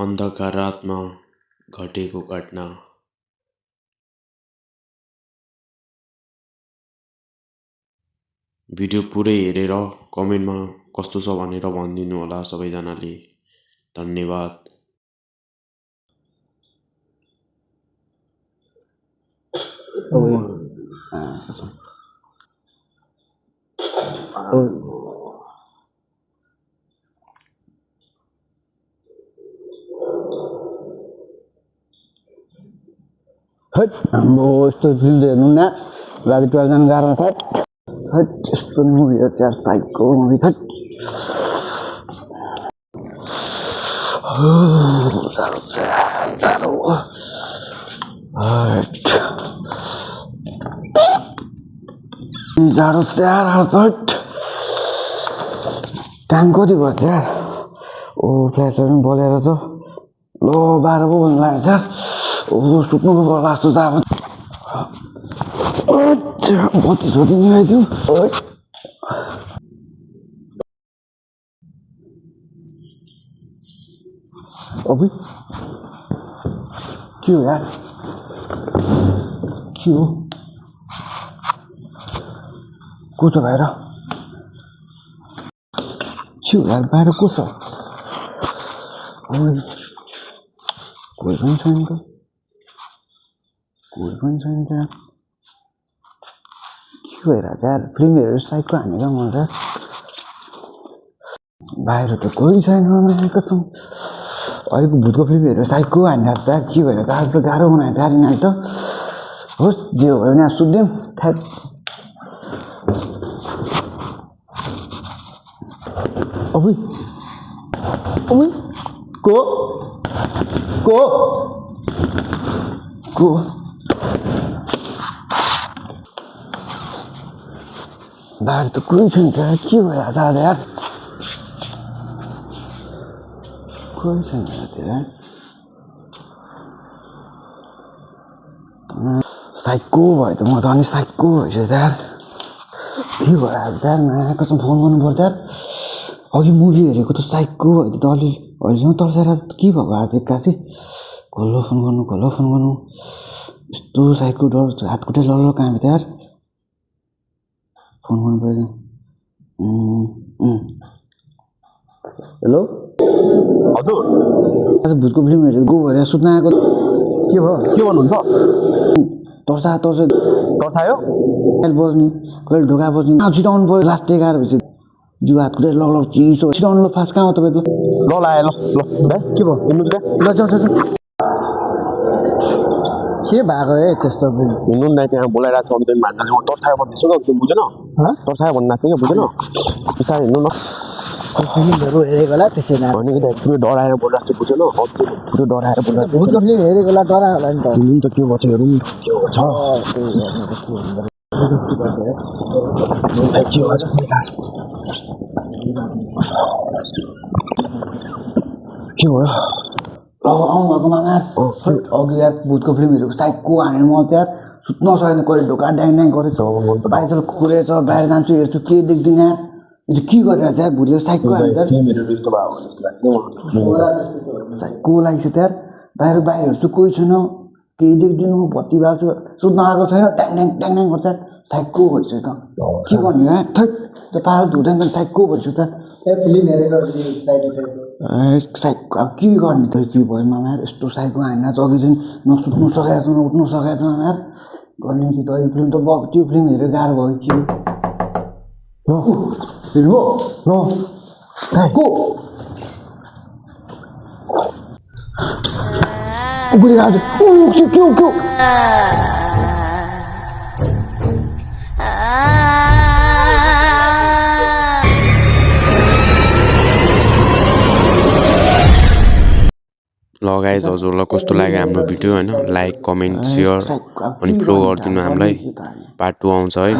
अन्धकार रातमा घटेको घटना। भिडियो पुरै हेरेर कमेन्टमा कस्तो छ भनेर भनिदिनु होला सबैजनाले। धन्यवाद। हट हाम्रो यस्तो फिल्म हेर्नु न राति 12 जना गाह्रो छ। हट यस्तो मुभी हो यार, साइको मुभी छ। सारो सारो हट जाडो यार। हट टाइम कति भयो यार? ओ फ्ल्यासहरू पनि बलेर छ। लो 12 पो बज्न लागेको छ। ओ सुत्नु पो पर्ला जस्तो छ। अब बत्ती सोधी निभाइदिउँ। अब के हो यार? के हो? को छ बाहिर? के हो यार? बाहिर को छ? कोही पनि छैन त। कोही पनि छैन त। के भइरहेछ यार? फिल्म हेरेर साइडको हानेर म त। बाहिर त कोही छैन कसम। अहिलेको भूतको फिल्म हेरेर साइडको हानिरहेको त। के भइरहेछ? आज त गाह्रो बनायो त यार यिनीहरू त। होस् जे भयो भने सुत्दिउँ। अबुई अबुई को को को बाहिर त कोही छैन त। के भइरहेछ आज यार? कोही छैन यार। साइको भयो त। म त अनि साइको भइसक्यो यार। के भयो यार? कसम फोन गर्नु पर्छ यार। अघि मुभी हेरेको त साइको भयो त। अहिलेसम्म तर्साएर के भएको आज एक्कासी? खोल्लो फोन गर्नु। यस्तो साइको डर हातखुट्टै लल्लो काम त यार। फोन गर्नु पर्यो। हेलो हजुर, आज भूतको फिल्म हेरेको भनेर सुत्न आएको। के भयो? के भन्नुहुन्छ? तर्सायो बज्ने कहिले ढोका बज्ने छिटाउनु पर्यो। लास्ट 11 बजी जिउ हातखुट्टै लग्लो चिसो छिटाउनु। ल फास्ट कहाँ हो तपाईँ? ल लाए ल के भयो? हिँड्नु त ल जाऊ। के भएको है त्यस्तो? हिँड्नु न त्यहाँ बोलाइरहेको छ। अघि मान्छेले म तर्सायो भन्दैछु क्या, त्यो बुझेन? तर्सायो भन्नु लाग्छ क्या, बुझेन? बिस्तारै हिँड्नु न। फिल्महरू हेरेको होला त्यसै भनेको त पुरो डराएर बोलिरहेको छु, बुझेन? पुरो डराएर बोलिरहेको छु। भूतको फिल्म हेरेको होला डरा होला नि त। हिँड्नु त के भन्छ हेरौँ न के भन्छ। के भयो? आउनु भएको मामा। अघि यार भूतको फिल्म हेरेको साइको हानेर म त यार सुत्न सकेन। कहिले ढोका ड्याङ गरेछ। बाहिर कुरेछ। बाहिर जान्छु हेर्छु के देख्दिनँ यार। के गरिरहेको छ यार? भूतले साइको हानेर साइको लागेको छ यार। बाहिर हेर्छु कोही छैन। केही देख्दिनँ। बत्ती बाल्छु। सुत्न आएको छैन। ट्याङ गर्छ। साइको भइसक्यो त। के भन्यो यार? थैट त्यो पारो धुँदैन साइको भइसक्यो त। फिल्म हेरेको साइको अब के गर्ने त? के भयो मामा यार? यस्तो साइको हानेर चाहिँ अघि चाहिँ नसुत्नु सकेको छ उठ्नु सकेको छ यार। गर्ने कि त? यो फिल्म त त्यो फिल्म हेरेर गाह्रो भयो कि फिल्म हो न को बुढी आज के ल गाइज हजुरलाई कस्तो लाग्यो हाम्रो भिडियो होइन? लाइक कमेन्ट सेयर अनि फलो गरिदिनु हामीलाई। पार्ट 2 आउँछ है।